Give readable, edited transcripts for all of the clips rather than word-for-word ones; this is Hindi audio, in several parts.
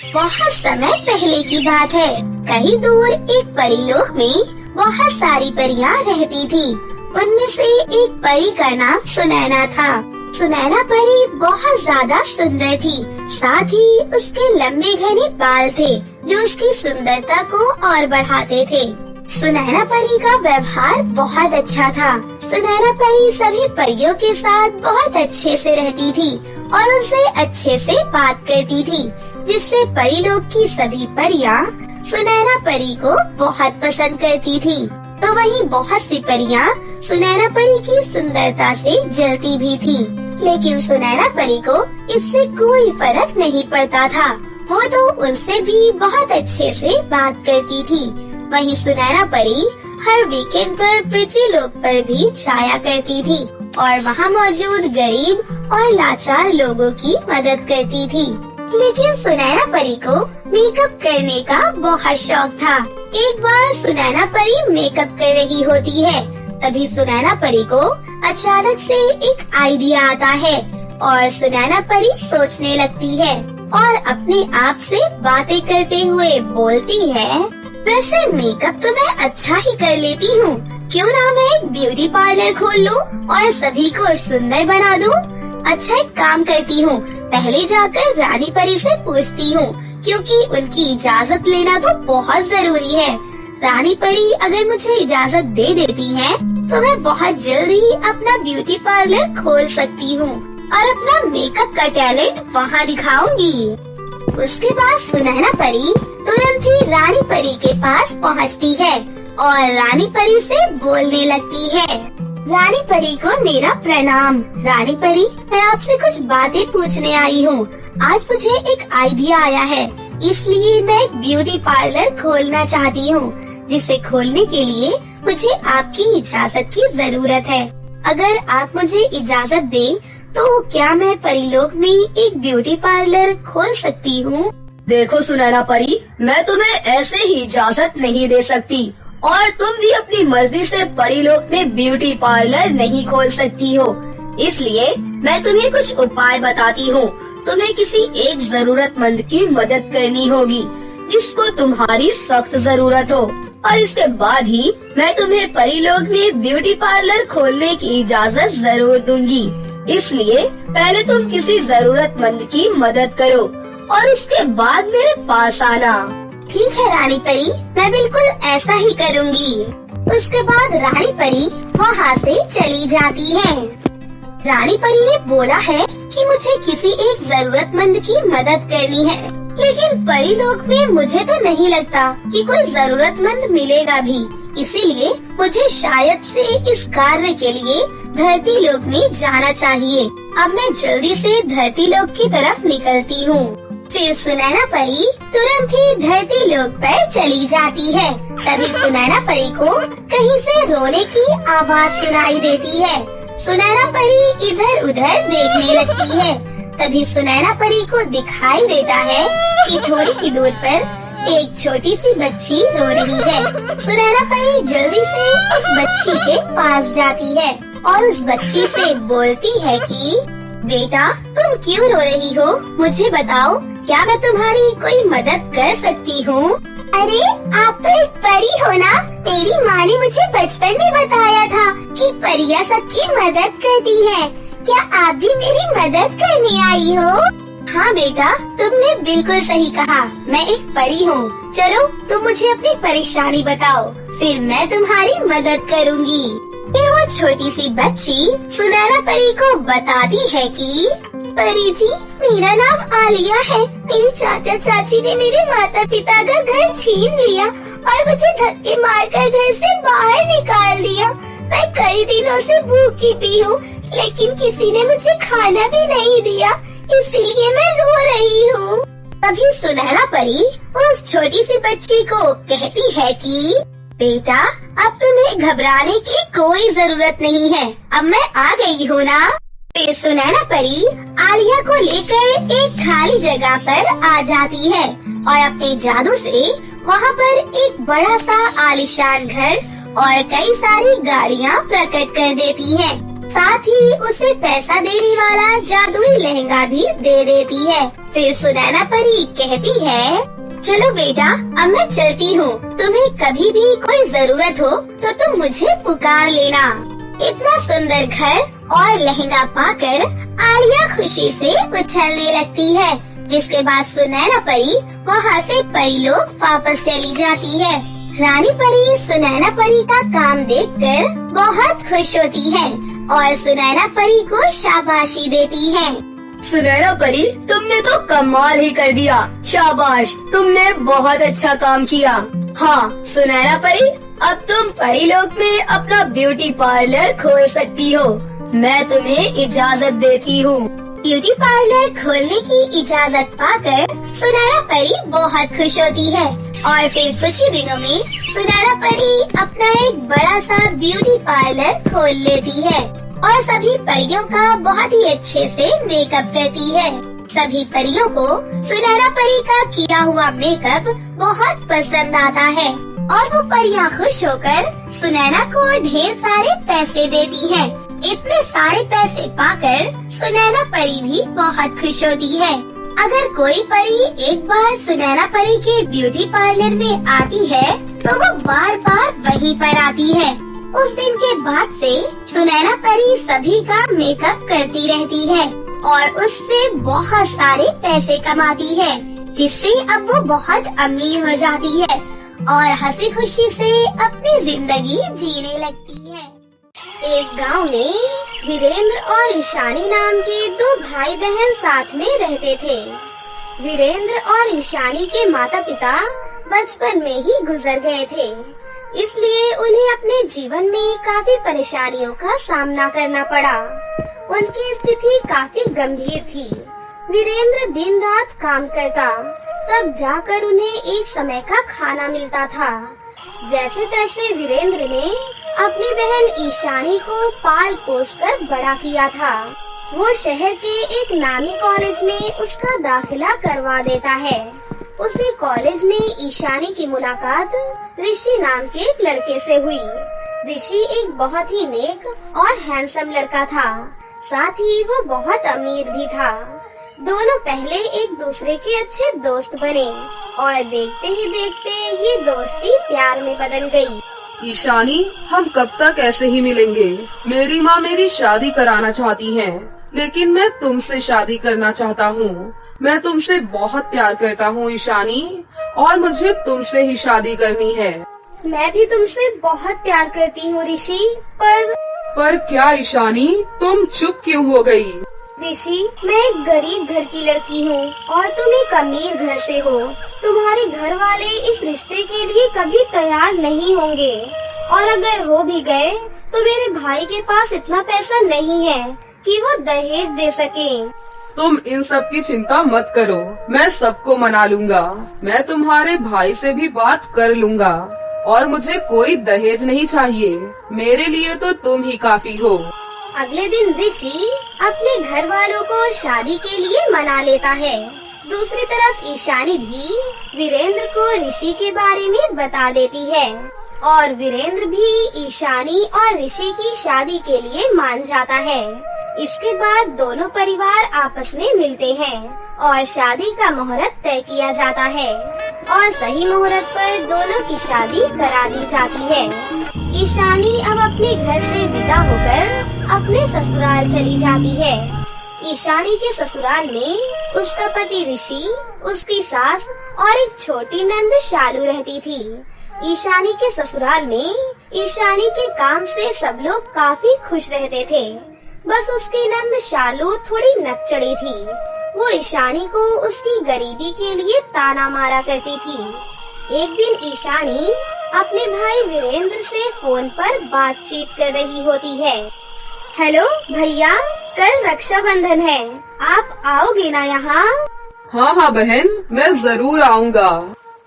बहुत समय पहले की बात है। कहीं दूर एक परीलोक में बहुत सारी परियां रहती थी। उनमें से एक परी का नाम सुनैना था। सुनैना परी बहुत ज्यादा सुंदर थी। साथ ही उसके लंबे घने बाल थे जो उसकी सुंदरता को और बढ़ाते थे। सुनैना परी का व्यवहार बहुत अच्छा था। सुनैना परी सभी परियों के साथ बहुत अच्छे से रहती थी और उनसे अच्छे से बात करती थी, जिससे परीलोक की सभी परियां सुनैना परी को बहुत पसंद करती थी। तो वहीं बहुत सी परियां सुनैना परी की सुंदरता से जलती भी थी, लेकिन सुनैना परी को इससे कोई फर्क नहीं पड़ता था। वो तो उनसे भी बहुत अच्छे से बात करती थी। वहीं सुनैना परी हर वीकेंड पर पृथ्वीलोक पर भी छाया करती थी और वहाँ मौजूद गरीब और लाचार लोगों की मदद करती थी। लेकिन सुनैना परी को मेकअप करने का बहुत शौक था। एक बार सुनैना परी मेकअप कर रही होती है, तभी सुनैना परी को अचानक से एक आइडिया आता है और सुनैना परी सोचने लगती है और अपने आप से बातें करते हुए बोलती है, वैसे मेकअप तो मैं अच्छा ही कर लेती हूँ, क्यों ना मैं एक ब्यूटी पार्लर खोल लूँ और सभी को सुंदर बना दूँ। अच्छा एक काम करती हूँ, पहले जाकर रानी परी से पूछती हूँ, क्योंकि उनकी इजाजत लेना तो बहुत जरूरी है। रानी परी अगर मुझे इजाजत दे देती है तो मैं बहुत जल्दी अपना ब्यूटी पार्लर खोल सकती हूँ और अपना मेकअप का टैलेंट वहाँ दिखाऊंगी। उसके बाद सुनैना परी तुरंत ही रानी परी के पास पहुँचती है और रानी परी से बोलने लगती है, रानी परी को मेरा प्रणाम। रानी परी, मैं आपसे कुछ बातें पूछने आई हूँ। आज मुझे एक आइडिया आया है, इसलिए मैं एक ब्यूटी पार्लर खोलना चाहती हूँ, जिसे खोलने के लिए मुझे आपकी इजाजत की जरूरत है। अगर आप मुझे इजाजत दें तो क्या मैं परीलोक में एक ब्यूटी पार्लर खोल सकती हूँ? देखो सुनैना परी, मैं तुम्हें ऐसे ही इजाजत नहीं दे सकती और तुम भी अपनी मर्जी से परीलोक में ब्यूटी पार्लर नहीं खोल सकती हो। इसलिए मैं तुम्हें कुछ उपाय बताती हूँ। तुम्हें किसी एक जरूरतमंद की मदद करनी होगी जिसको तुम्हारी सख्त जरूरत हो, और इसके बाद ही मैं तुम्हें परीलोक में ब्यूटी पार्लर खोलने की इजाजत जरूर दूंगी। इसलिए पहले तुम किसी जरूरतमंद की मदद करो और उसके बाद मेरे पास आना। ठीक है रानी परी, मैं बिल्कुल ऐसा ही करूँगी। उसके बाद रानी परी वहाँ से चली जाती है। रानी परी ने बोला है कि मुझे किसी एक जरूरतमंद की मदद करनी है, लेकिन परीलोक में मुझे तो नहीं लगता कि कोई जरूरतमंद मिलेगा भी। इसीलिए मुझे शायद से इस कार्य के लिए धरती लोक में जाना चाहिए। अब मैं जल्दी से धरती लोक की तरफ निकलती हूँ। फिर सुनैना परी तुरंत ही धरती लोक पर चली जाती है। तभी सुनैना परी को कहीं से रोने की आवाज सुनाई देती है। सुनैना परी इधर उधर देखने लगती है। तभी सुनैना परी को दिखाई देता है कि थोड़ी ही दूर पर एक छोटी सी बच्ची रो रही है। सुनैना परी जल्दी से उस बच्ची के पास जाती है और उस बच्ची से बोलती है कि बेटा, तुम क्यों रो रही हो? मुझे बताओ, क्या मैं तुम्हारी कोई मदद कर सकती हूँ? अरे आप तो एक परी हो ना? मेरी माँ ने मुझे बचपन में बताया था कि परियां सबकी मदद करती हैं। क्या आप भी मेरी मदद करने आई हो? हाँ बेटा, तुमने बिल्कुल सही कहा, मैं एक परी हूँ। चलो तुम मुझे अपनी परेशानी बताओ, फिर मैं तुम्हारी मदद करूँगी। फिर वो छोटी सी बच्ची सुनैना परी को बताती है कि परी जी, मेरा नाम आलिया है। मेरी चाचा चाची ने मेरे माता पिता का घर छीन लिया और मुझे धक्के मारकर घर से बाहर निकाल दिया। मैं कई दिनों से भूखी भी हूँ, लेकिन किसी ने मुझे खाना भी नहीं दिया, इसीलिए मैं रो रही हूँ। तभी सुनैना परी उस छोटी सी बच्ची को कहती है कि बेटा, अब तुम्हें घबराने की कोई जरूरत नहीं है, अब मैं आ गई हूँ ना। फिर सुनैना परी आलिया को लेकर एक खाली जगह पर आ जाती है और अपने जादू से वहाँ पर एक बड़ा सा आलीशान घर और कई सारी गाड़ियाँ प्रकट कर देती है। साथ ही उसे पैसा देने वाला जादुई लहंगा भी दे देती है। फिर सुनैना परी कहती है, चलो बेटा, अब मैं चलती हूँ। तुम्हें कभी भी कोई जरूरत हो तो तुम मुझे पुकार लेना। इतना सुंदर घर और लहंगा पाकर आलिया खुशी से उछलने लगती है, जिसके बाद सुनैना परी वहाँ से परीलोक वापस चली जाती है। रानी परी सुनैना परी का काम देखकर बहुत खुश होती है और सुनैना परी को शाबाशी देती है। सुनैना परी, तुमने तो कमाल ही कर दिया। शाबाश, तुमने बहुत अच्छा काम किया। हाँ सुनैना परी, अब तुम परीलोक में अपना ब्यूटी पार्लर खोल सकती हो। मैं तुम्हें इजाजत देती हूँ। ब्यूटी पार्लर खोलने की इजाजत पाकर सुनैना परी बहुत खुश होती है और फिर कुछ ही दिनों में सुनैना परी अपना एक बड़ा सा ब्यूटी पार्लर खोल लेती है और सभी परियों का बहुत ही अच्छे से मेकअप करती है। सभी परियों को सुनैना परी का किया हुआ मेकअप बहुत पसंद आता है और वो परियां खुश होकर सुनैना को ढेर सारे पैसे देती हैं। इतने सारे पैसे पाकर सुनैना परी भी बहुत खुश होती है। अगर कोई परी एक बार सुनैना परी के ब्यूटी पार्लर में आती है तो वो बार बार वहीं पर आती है। उस दिन के बाद से सुनैना परी सभी का मेकअप करती रहती है और उससे बहुत सारे पैसे कमाती है, जिससे अब वो बहुत अमीर हो जाती है और हंसी खुशी से अपनी जिंदगी जीने लगती है। एक गांव में वीरेंद्र और ईशानी नाम के दो भाई बहन साथ में रहते थे। वीरेंद्र और ईशानी के माता पिता बचपन में ही गुजर गए थे, इसलिए उन्हें अपने जीवन में काफी परेशानियों का सामना करना पड़ा। उनकी स्थिति काफी गंभीर थी। वीरेंद्र दिन रात काम करता, तब जाकर उन्हें एक समय का खाना मिलता था। जैसे तैसे वीरेंद्र ने अपनी बहन ईशानी को पाल पोस कर बड़ा किया था। वो शहर के एक नामी कॉलेज में उसका दाखिला करवा देता है। उसी कॉलेज में ईशानी की मुलाकात ऋषि नाम के एक लड़के से हुई। ऋषि एक बहुत ही नेक और हैंडसम लड़का था, साथ ही वो बहुत अमीर भी था। दोनों पहले एक दूसरे के अच्छे दोस्त बने और देखते ही देखते ये दोस्ती प्यार में बदल गई। ईशानी, हम कब तक ऐसे ही मिलेंगे? मेरी माँ मेरी शादी कराना चाहती है, लेकिन मैं तुमसे शादी करना चाहता हूँ। मैं तुमसे बहुत प्यार करता हूँ ईशानी, और मुझे तुमसे ही शादी करनी है। मैं भी तुमसे बहुत प्यार करती हूँ ऋषि, पर क्या ईशानी, तुम चुप क्यों हो गई? ऋषि, मैं एक गरीब घर की लड़की हूँ और तुम एक अमीर घर से हो। तुम्हारे घर वाले इस रिश्ते के लिए कभी तैयार नहीं होंगे, और अगर हो भी गए तो मेरे भाई के पास इतना पैसा नहीं है कि वो दहेज दे सके। तुम इन सब की चिंता मत करो, मैं सबको मना लूंगा। मैं तुम्हारे भाई से भी बात कर लूंगा, और मुझे कोई दहेज नहीं चाहिए। मेरे लिए तो तुम ही काफी हो। अगले दिन ऋषि अपने घर वालों को शादी के लिए मना लेता है। दूसरी तरफ ईशानी भी वीरेंद्र को ऋषि के बारे में बता देती है, और वीरेंद्र भी ईशानी और ऋषि की शादी के लिए मान जाता है। इसके बाद दोनों परिवार आपस में मिलते हैं और शादी का मुहूर्त तय किया जाता है, और सही मुहूर्त पर दोनों की शादी करा दी जाती है। ईशानी अब अपने घर से विदा होकर अपने ससुराल चली जाती है। ईशानी के ससुराल में उसका पति ऋषि, उसकी सास और एक छोटी नंद शालू रहती थी। ईशानी के ससुराल में ईशानी के काम से सब लोग काफी खुश रहते थे। बस उसकी नंद शालू थोड़ी नकचड़ी थी। वो ईशानी को उसकी गरीबी के लिए ताना मारा करती थी। एक दिन ईशानी अपने भाई वीरेंद्र से फोन पर बातचीत कर रही होती है। हेलो भैया, कल रक्षाबंधन है, आप आओगे ना यहाँ? हाँ बहन, मैं जरूर आऊँगा।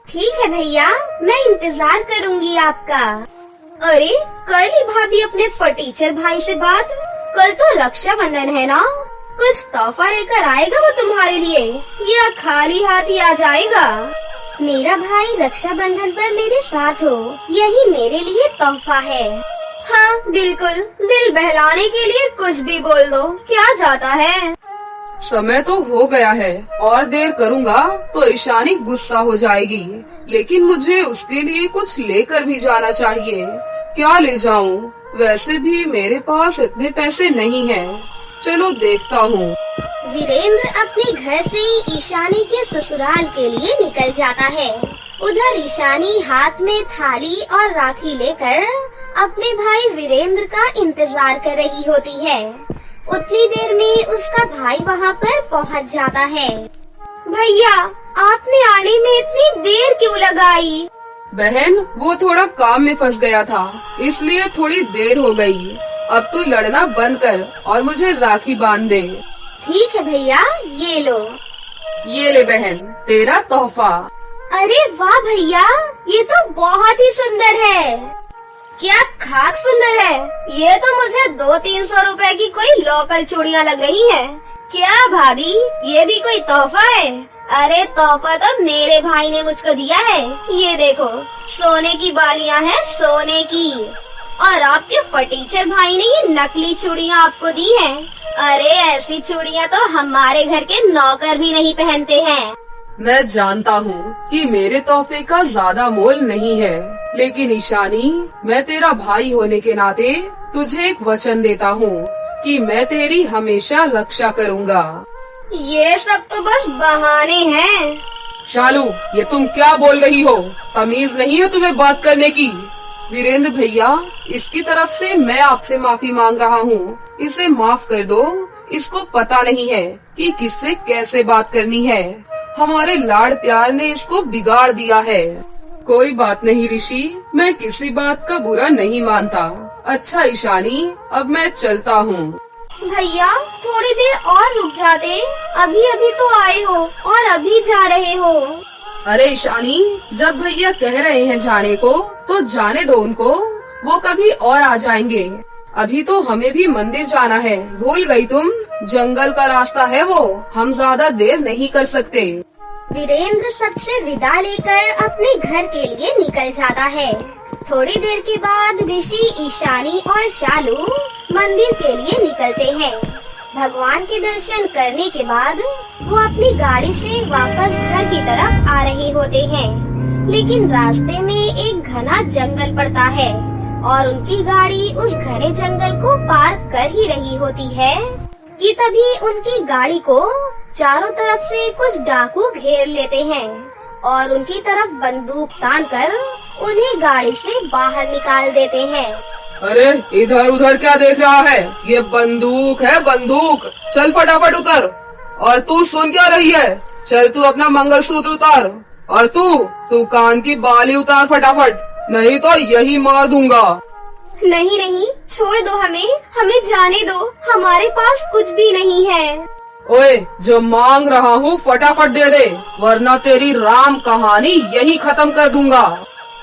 ठीक है भैया, मैं इंतजार करूँगी आपका। अरे कर ली भाभी अपने फटीचर भाई से बात? कल तो रक्षाबंधन है ना, कुछ तोहफा लेकर आएगा वो तुम्हारे लिए, या खाली हाथ ही आ जाएगा? मेरा भाई रक्षाबंधन पर मेरे साथ हो, यही मेरे लिए तोहफा है। हाँ बिल्कुल, दिल बहलाने के लिए कुछ भी बोल दो, क्या जाता है। समय तो हो गया है, और देर करूँगा तो ईशानी गुस्सा हो जाएगी, लेकिन मुझे उसके लिए कुछ लेकर भी जाना चाहिए। क्या ले जाऊँ? वैसे भी मेरे पास इतने पैसे नहीं हैं। चलो देखता हूँ। वीरेंद्र अपने घर से ईशानी के ससुराल के लिए निकल जाता है। उधर ईशानी हाथ में थाली और राखी लेकर अपने भाई वीरेंद्र का इंतजार कर रही होती है। उतनी देर में उसका भाई वहाँ पर पहुँच जाता है। भैया, आपने आने में इतनी देर क्यों लगाई? बहन, वो थोड़ा काम में फंस गया था, इसलिए थोड़ी देर हो गई। अब तू लड़ना बंद कर और मुझे राखी बांध दे। ठीक है भैया, ये लो। ये ले बहन, तेरा तोहफा। अरे वाह भैया, ये तो बहुत ही सुंदर है। क्या खाक सुंदर है? ये तो मुझे 200-300 रुपए की कोई लोकल चूड़ियाँ लग रही हैं। क्या भाभी, ये भी कोई तोहफा है? अरे तोहफा तो मेरे भाई ने मुझको दिया है। ये देखो, सोने की बालियाँ हैं, सोने की। और आपके फटीचर भाई ने ये नकली चूड़ियाँ आपको दी हैं। अरे ऐसी चूड़ियाँ तो हमारे घर के नौकर भी नहीं पहनते हैं। मैं जानता हूँ कि मेरे तोहफे का ज्यादा मोल नहीं है, लेकिन ईशानी, मैं तेरा भाई होने के नाते तुझे एक वचन देता हूँ कि मैं तेरी हमेशा रक्षा करूँगा। ये सब तो बस बहाने हैं। शालू, ये तुम क्या बोल रही हो? तमीज नहीं है तुम्हें बात करने की? वीरेंद्र भैया, इसकी तरफ से मैं आपसे माफी मांग रहा हूँ। इसे माफ कर दो। इसको पता नहीं है कि किससे कैसे बात करनी है। हमारे लाड़ प्यार ने इसको बिगाड़ दिया है। कोई बात नहीं ऋषि, मैं किसी बात का बुरा नहीं मानता। अच्छा ईशानी, अब मैं चलता हूँ। भैया, थोड़ी देर और रुक जाते। अभी अभी तो आए हो और अभी जा रहे हो। अरे ईशानी, जब भैया कह रहे हैं जाने को तो जाने दो उनको। वो कभी और आ जाएंगे। अभी तो हमें भी मंदिर जाना है। भूल गई तुम? जंगल का रास्ता है वो, हम ज्यादा देर नहीं कर सकते। वीरेंद्र सबसे विदा लेकर अपने घर के लिए निकल जाता है। थोड़ी देर के बाद ऋषि, ईशानी और शालू मंदिर के लिए निकलते हैं। भगवान के दर्शन करने के बाद वो अपनी गाड़ी से वापस घर की तरफ आ रहे होते हैं, लेकिन रास्ते में एक घना जंगल पड़ता है और उनकी गाड़ी उस घने जंगल को पार कर ही रही होती है कि तभी उनकी गाड़ी को चारों तरफ से कुछ डाकू घेर लेते हैं और उनकी तरफ बंदूक तानकर उन्हें गाड़ी से बाहर निकाल देते हैं। अरे इधर उधर क्या देख रहा है? ये बंदूक है, बंदूक। चल फटाफट उतर। और तू सुन क्या रही है? चल तू अपना मंगलसूत्र उतार। और तू कान की बाली उतार फटाफट, नहीं तो यही मार दूंगा। नहीं नहीं, छोड़ दो हमें जाने दो। हमारे पास कुछ भी नहीं है। ओए, जो मांग रहा हूँ फटाफट दे दे, वरना तेरी राम कहानी यही खत्म कर दूंगा।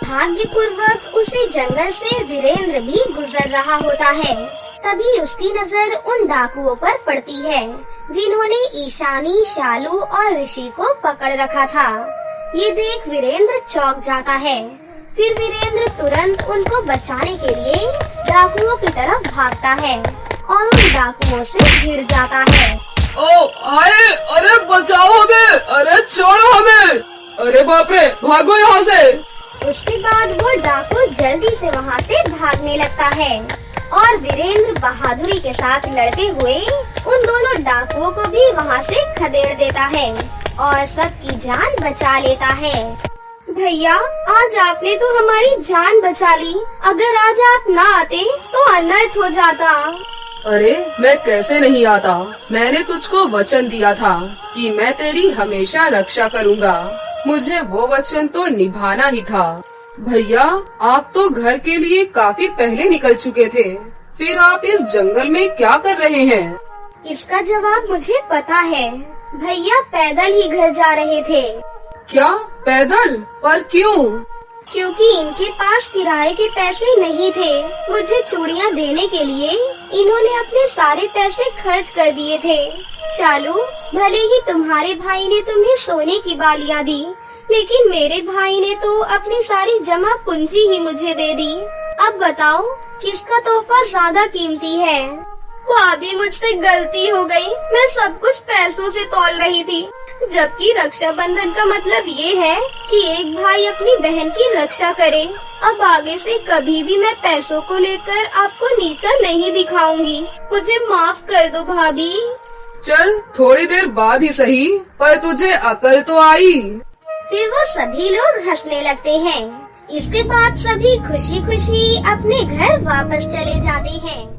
भाग्यपूर्वक उसी जंगल से वीरेंद्र भी गुजर रहा होता है। तभी उसकी नजर उन डाकुओं पर पड़ती है जिन्होंने ईशानी, शालू और ऋषि को पकड़ रखा था। ये देख वीरेंद्र चौंक जाता है। फिर वीरेंद्र तुरंत उनको बचाने के लिए डाकुओं की तरफ भागता है और उन डाकुओं से भिड़ जाता है। ओ आए, अरे बचाओ हमें, अरे छोड़ो हमें, अरे बाप रे, भागो यहाँ से। उसके बाद वो डाकू जल्दी से वहाँ से भागने लगता है और वीरेंद्र बहादुरी के साथ लड़ते हुए उन दोनों डाकुओं को भी वहाँ से खदेड़ देता है और सबकी जान बचा लेता है। भैया, आज आपने तो हमारी जान बचा ली। अगर आज आप ना आते तो अनर्थ हो जाता। अरे मैं कैसे नहीं आता? मैंने तुझको वचन दिया था कि मैं तेरी हमेशा रक्षा करूँगा। मुझे वो वचन तो निभाना ही था। भैया, आप तो घर के लिए काफी पहले निकल चुके थे, फिर आप इस जंगल में क्या कर रहे हैं? इसका जवाब मुझे पता है। भैया पैदल ही घर जा रहे थे। क्या पैदल? पर क्यों? क्योंकि इनके पास किराए के पैसे नहीं थे। मुझे चूड़ियाँ देने के लिए इन्होंने अपने सारे पैसे खर्च कर दिए थे। शालू, भले ही तुम्हारे भाई ने तुम्हें सोने की बालियाँ दी, लेकिन मेरे भाई ने तो अपनी सारी जमा पूंजी ही मुझे दे दी। अब बताओ किसका तोहफा ज्यादा कीमती है? भाभी मुझसे गलती हो गई, मैं सब कुछ पैसों से तौल रही थी, जबकि रक्षाबंधन का मतलब ये है कि एक भाई अपनी बहन की रक्षा करे। अब आगे से कभी भी मैं पैसों को लेकर आपको नीचा नहीं दिखाऊंगी, मुझे माफ कर दो भाभी। चल थोड़ी देर बाद ही सही, पर तुझे अकल तो आई। फिर वो सभी लोग हंसने लगते हैं। इसके बाद सभी खुशी खुशी अपने घर वापस चले जाते हैं।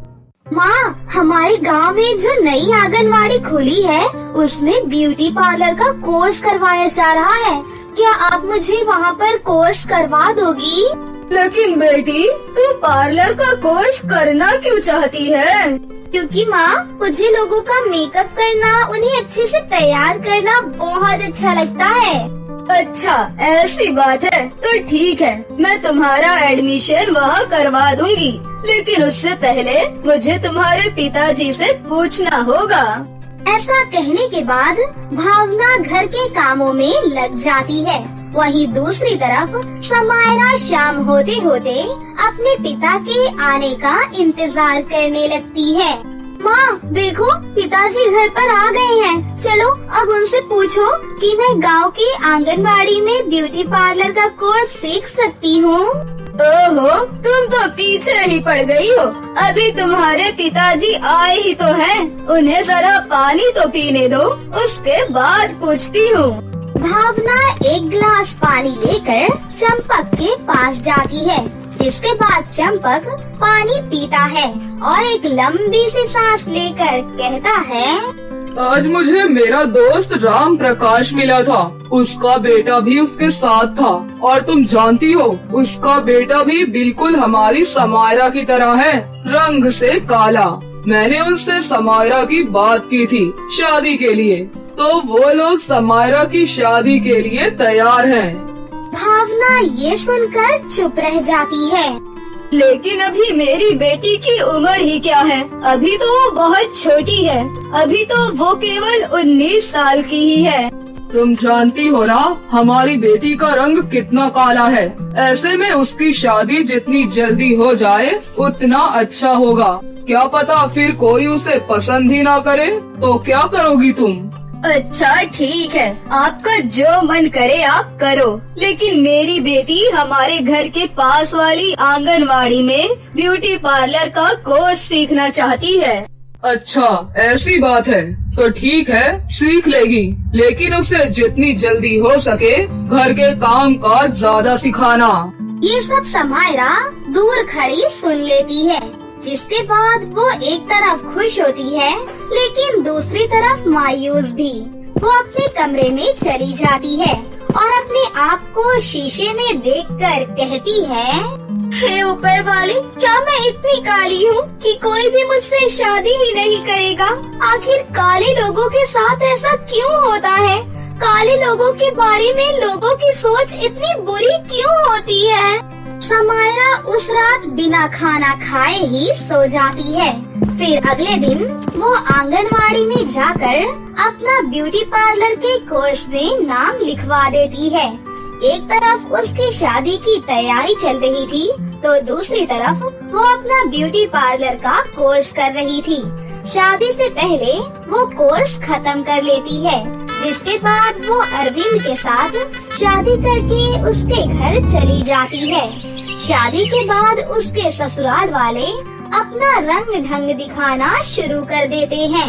माँ, हमारे गांव में जो नई आंगनवाड़ी खुली है उसमें ब्यूटी पार्लर का कोर्स करवाया जा रहा है। क्या आप मुझे वहाँ पर कोर्स करवा दोगी? लेकिन बेटी, तू पार्लर का कोर्स करना क्यों चाहती है? क्योंकि माँ, मुझे लोगों का मेकअप करना, उन्हें अच्छे से तैयार करना बहुत अच्छा लगता है। अच्छा, ऐसी बात है तो ठीक है, मैं तुम्हारा एडमिशन वहाँ करवा दूंगी, लेकिन उससे पहले मुझे तुम्हारे पिताजी से पूछना होगा। ऐसा कहने के बाद भावना घर के कामों में लग जाती है। वहीं दूसरी तरफ समायरा शाम होते होते अपने पिता के आने का इंतजार करने लगती है। माँ देखो, पिताजी घर पर आ गए हैं। चलो अब उनसे पूछो कि मैं गांव की आंगनबाड़ी में ब्यूटी पार्लर का कोर्स सीख सकती हूँ। ओहो, तुम तो पीछे ही पड़ गई हो। अभी तुम्हारे पिताजी आए ही तो हैं, उन्हें जरा पानी तो पीने दो, उसके बाद पूछती हूँ। भावना एक गिलास पानी लेकर चंपक के पास जाती है, जिसके बाद चंपक पानी पीता है और एक लंबी सी सांस लेकर कहता है, आज मुझे मेरा दोस्त राम प्रकाश मिला था, उसका बेटा भी उसके साथ था, और तुम जानती हो उसका बेटा भी बिल्कुल हमारी समायरा की तरह है, रंग से काला। मैंने उनसे समायरा की बात की थी शादी के लिए, तो वो लोग समायरा की शादी के लिए तैयार हैं। भावना ये सुनकर चुप रह जाती है। लेकिन अभी मेरी बेटी की उम्र ही क्या है, अभी तो वो बहुत छोटी है, अभी तो वो केवल 19 साल की ही है। तुम जानती हो ना हमारी बेटी का रंग कितना काला है, ऐसे में उसकी शादी जितनी जल्दी हो जाए उतना अच्छा होगा। क्या पता फिर कोई उसे पसंद ही ना करे, तो क्या करोगी तुम? अच्छा ठीक है, आपका जो मन करे आप करो, लेकिन मेरी बेटी हमारे घर के पास वाली आंगनवाड़ी में ब्यूटी पार्लर का कोर्स सीखना चाहती है। अच्छा ऐसी बात है, तो ठीक है सीख लेगी, लेकिन उसे जितनी जल्दी हो सके घर के काम काज ज्यादा सिखाना। ये सब समायरा दूर खड़ी सुन लेती है, जिसके बाद वो एक तरफ खुश होती है लेकिन दूसरी तरफ मायूस भी। वो अपने कमरे में चली जाती है और अपने आप को शीशे में देखकर कहती है, हे ऊपर वाले, क्या मैं इतनी काली हूँ कि कोई भी मुझसे शादी ही नहीं करेगा? आखिर काले लोगों के साथ ऐसा क्यों होता है? काले लोगों के बारे में लोगों की सोच इतनी बुरी क्यों होती है? समायरा उस रात बिना खाना खाए ही सो जाती है। फिर अगले दिन वो आंगनवाड़ी में जाकर अपना ब्यूटी पार्लर के कोर्स में नाम लिखवा देती है। एक तरफ उसकी शादी की तैयारी चल रही थी, तो दूसरी तरफ वो अपना ब्यूटी पार्लर का कोर्स कर रही थी। शादी से पहले वो कोर्स खत्म कर लेती है, जिसके बाद वो अरविंद के साथ शादी करके उसके घर चली जाती है। शादी के बाद उसके ससुराल वाले अपना रंग ढंग दिखाना शुरू कर देते हैं।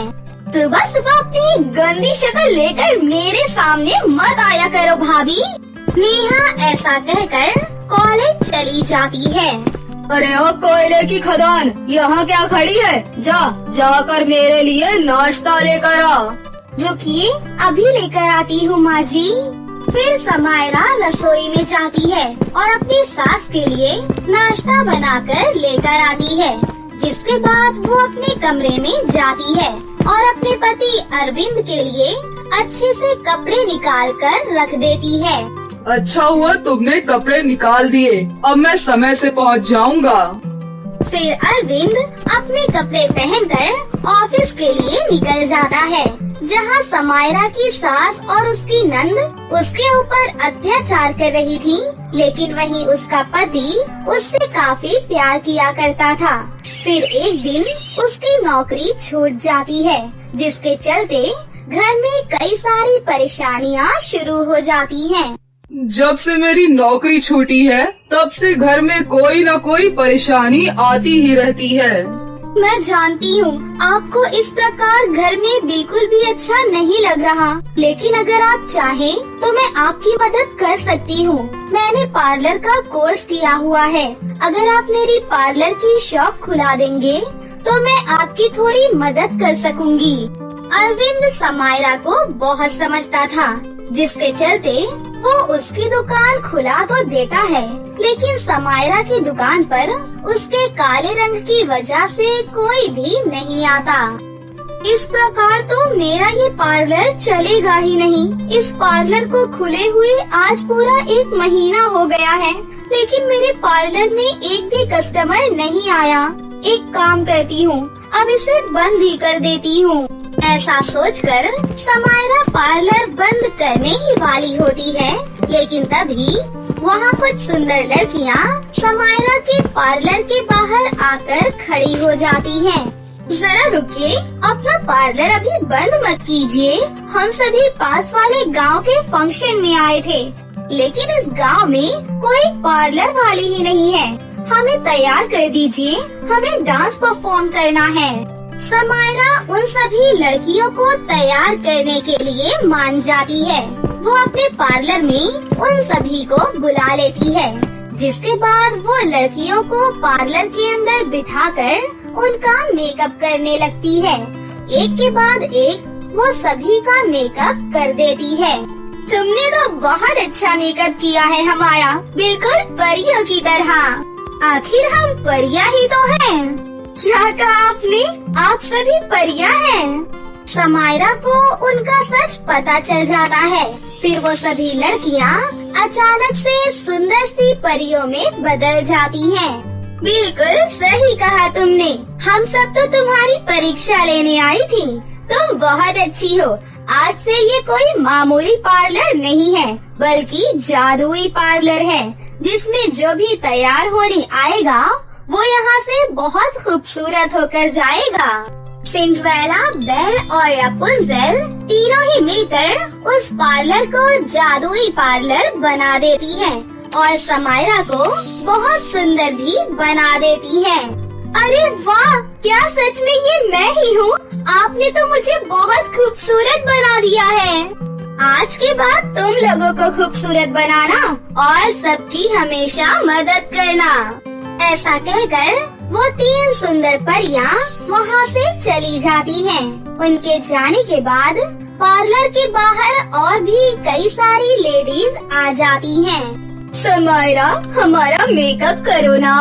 सुबह सुबह अपनी गंदी शक्ल लेकर मेरे सामने मत आया करो भाभी। नेहा ऐसा कहकर कॉलेज चली जाती है। अरे ओ कोयले की खदान, यहाँ क्या खड़ी है? जाकर मेरे लिए नाश्ता लेकर आ। रुकिए, अभी लेकर आती हूँ माँ जी। फिर समायरा रसोई में जाती है और अपनी सास के लिए नाश्ता बनाकर लेकर आती है, जिसके बाद वो अपने कमरे में जाती है और अपने पति अरविंद के लिए अच्छे से कपड़े निकाल कर रख देती है। अच्छा हुआ तुमने कपड़े निकाल दिए, अब मैं समय से पहुंच जाऊंगा। फिर अरविंद अपने कपड़े पहनकर ऑफिस के लिए निकल जाता है, जहाँ समायरा की सास और उसकी नंद उसके ऊपर अत्याचार कर रही थी, लेकिन वहीं उसका पति उससे काफी प्यार किया करता था। फिर एक दिन उसकी नौकरी छूट जाती है, जिसके चलते घर में कई सारी परेशानियाँ शुरू हो जाती हैं। जब से मेरी नौकरी छूटी है तब से घर में कोई न कोई परेशानी आती ही रहती है। मैं जानती हूँ आपको इस प्रकार घर में बिल्कुल भी अच्छा नहीं लग रहा, लेकिन अगर आप चाहें तो मैं आपकी मदद कर सकती हूँ। मैंने पार्लर का कोर्स किया हुआ है। अगर आप मेरी पार्लर की शॉप खुला देंगे तो मैं आपकी थोड़ी मदद कर सकूंगी। अरविंद समायरा को बहुत समझता था, जिसके चलते वो उसकी दुकान खुला तो देता है, लेकिन समायरा की दुकान पर उसके काले रंग की वजह से कोई भी नहीं आता। इस प्रकार तो मेरा ये पार्लर चलेगा ही नहीं। इस पार्लर को खुले हुए आज पूरा 1 महीना हो गया है, लेकिन मेरे पार्लर में एक भी कस्टमर नहीं आया। एक काम करती हूँ, अब इसे बंद ही कर देती हूँ। ऐसा सोचकर समायरा पार्लर बंद करने ही वाली होती है, लेकिन तभी वहाँ कुछ सुंदर लड़कियाँ समायरा के पार्लर के बाहर आकर खड़ी हो जाती हैं। जरा रुकिए, अपना पार्लर अभी बंद मत कीजिए। हम सभी पास वाले गांव के फंक्शन में आए थे, लेकिन इस गांव में कोई पार्लर वाली ही नहीं है। हमें तैयार कर दीजिए, हमें डांस परफॉर्म करना है। समायरा उन सभी लड़कियों को तैयार करने के लिए मान जाती है। वो अपने पार्लर में उन सभी को बुला लेती है, जिसके बाद वो लड़कियों को पार्लर के अंदर बिठाकर उनका मेकअप करने लगती है। एक के बाद एक वो सभी का मेकअप कर देती है। तुमने तो बहुत अच्छा मेकअप किया है हमारा, बिल्कुल परियों की तरह। आखिर हम परियां ही तो हैं। क्या कहा आपने? आप सभी परियां हैं। समायरा को उनका सच पता चल जाता है। फिर वो सभी लड़कियां अचानक से सुंदर सी परियों में बदल जाती हैं। बिल्कुल सही कहा तुमने। हम सब तो तुम्हारी परीक्षा लेने आई थी। तुम बहुत अच्छी हो। आज से ये कोई मामूली पार्लर नहीं है, बल्कि जादुई पार्लर है, जिसमें जो भी तैयार होने आएगा वो यहाँ से बहुत खूबसूरत होकर जाएगा। सिंड्रेला, बेल और रपुंज़ेल तीनों ही मिलकर उस पार्लर को जादुई पार्लर बना देती हैं और समायरा को बहुत सुंदर भी बना देती है। अरे वाह, क्या सच में ये मैं ही हूँ? आपने तो मुझे बहुत खूबसूरत बना दिया है। आज के बाद तुम लोगों को खूबसूरत बनाना और सबकी हमेशा मदद करना। ऐसा कहकर वो 3 सुंदर परियां वहाँ से चली जाती हैं। उनके जाने के बाद पार्लर के बाहर और भी कई सारी लेडीज आ जाती हैं। समायरा, हमारा मेकअप करो ना।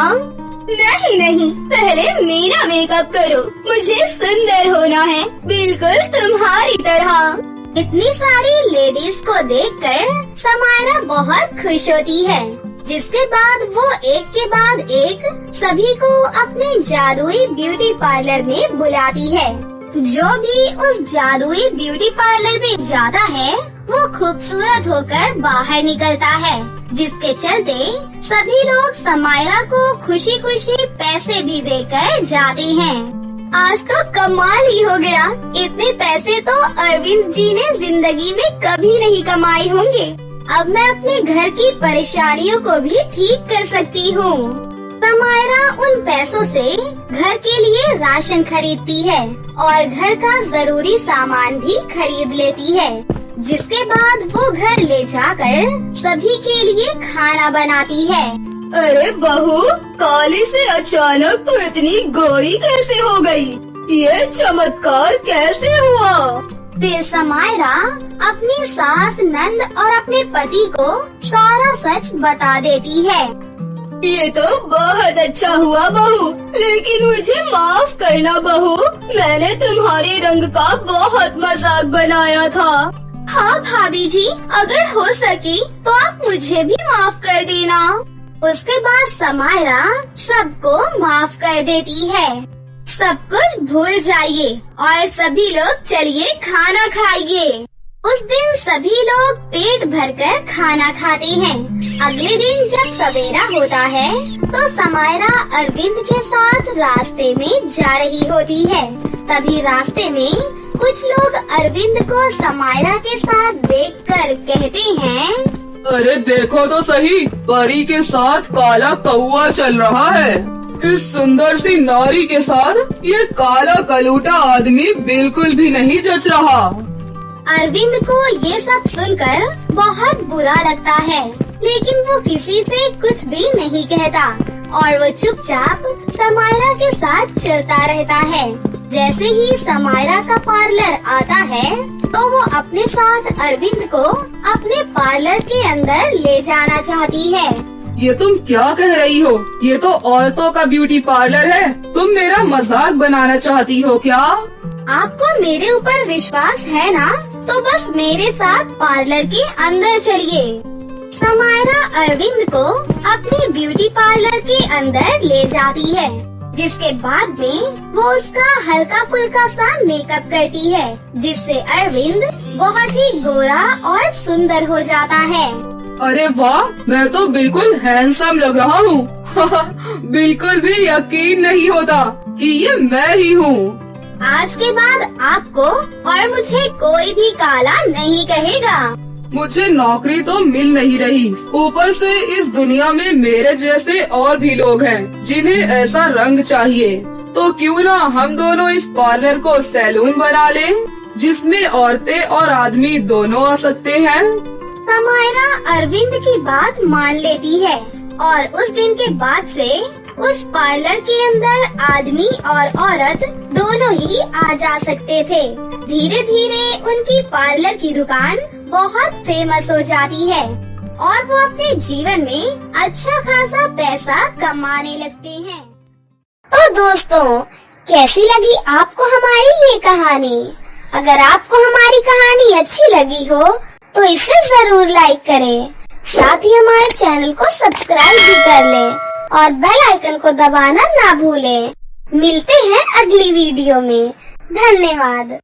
नहीं, पहले मेरा मेकअप करो। मुझे सुंदर होना है, बिल्कुल तुम्हारी तरह। इतनी सारी लेडीज को देखकर समायरा बहुत खुश होती है, जिसके बाद वो एक के बाद एक सभी को अपने जादुई ब्यूटी पार्लर में बुलाती है। जो भी उस जादुई ब्यूटी पार्लर में जाता है वो खूबसूरत होकर बाहर निकलता है, जिसके चलते सभी लोग समायरा को खुशी खुशी पैसे भी देकर जाते हैं। आज तो कमाल ही हो गया। इतने पैसे तो अरविंद जी ने जिंदगी में कभी नहीं कमाए होंगे। अब मैं अपने घर की परेशानियों को भी ठीक कर सकती हूँ। समायरा उन पैसों से घर के लिए राशन खरीदती है और घर का जरूरी सामान भी खरीद लेती है, जिसके बाद वो घर ले जाकर सभी के लिए खाना बनाती है। अरे बहू, काली से अचानक तो इतनी गोरी कैसे हो गई? ये चमत्कार कैसे हुआ? फिर समायरा अपनी सास, नंद और अपने पति को सारा सच बता देती है। ये तो बहुत अच्छा हुआ बहू, लेकिन मुझे माफ करना बहू, मैंने तुम्हारे रंग का बहुत मजाक बनाया था। हाँ भाभी जी, अगर हो सके तो आप मुझे भी माफ कर देना। उसके बाद समायरा सबको माफ कर देती है। सब कुछ भूल जाइए और सभी लोग चलिए खाना खाइए। उस दिन सभी लोग पेट भरकर खाना खाते हैं। अगले दिन जब सवेरा होता है तो समायरा अरविंद के साथ रास्ते में जा रही होती है। तभी रास्ते में कुछ लोग अरविंद को समायरा के साथ देखकर कहते हैं, अरे देखो तो सही, परी के साथ काला कौआ चल रहा है। इस सुंदर सी नारी के साथ ये काला कलूटा आदमी बिल्कुल भी नहीं जच रहा। अरविंद को ये सब सुनकर बहुत बुरा लगता है, लेकिन वो किसी से कुछ भी नहीं कहता और वो चुपचाप समायरा के साथ चलता रहता है। जैसे ही समायरा का पार्लर आता है तो वो अपने साथ अरविंद को अपने पार्लर के अंदर ले जाना चाहती है। ये तुम क्या कह रही हो? ये तो औरतों का ब्यूटी पार्लर है। तुम मेरा मजाक बनाना चाहती हो क्या? आपको मेरे ऊपर विश्वास है ना? तो बस मेरे साथ पार्लर के अंदर चलिए। समायरा अरविंद को अपने ब्यूटी पार्लर के अंदर ले जाती है, जिसके बाद में वो उसका हल्का फुल्का सा मेकअप करती है, जिससे अरविंद बहुत ही गोरा और सुंदर हो जाता है। अरे वाह, मैं तो बिल्कुल हैंडसम लग रहा हूँ। बिल्कुल भी यकीन नहीं होता कि ये मैं ही हूँ। आज के बाद आपको और मुझे कोई भी काला नहीं कहेगा। मुझे नौकरी तो मिल नहीं रही, ऊपर से इस दुनिया में मेरे जैसे और भी लोग हैं जिन्हें ऐसा रंग चाहिए। तो क्यों ना हम दोनों इस पार्लर को सैलून बना लें, जिसमें औरतें और आदमी दोनों आ सकते हैं। समायरा अरविंद की बात मान लेती है और उस दिन के बाद से उस पार्लर के अंदर आदमी और औरत दोनों ही आ जा सकते थे। धीरे धीरे उनकी पार्लर की दुकान बहुत फेमस हो जाती है और वो अपने जीवन में अच्छा खासा पैसा कमाने लगते हैं। तो दोस्तों, कैसी लगी आपको हमारी ये कहानी? अगर आपको हमारी कहानी अच्छी लगी हो तो इसे जरूर लाइक करें, साथ ही हमारे चैनल को सब्सक्राइब भी कर लें और बेल आइकन को दबाना ना भूलें। मिलते हैं अगली वीडियो में। धन्यवाद।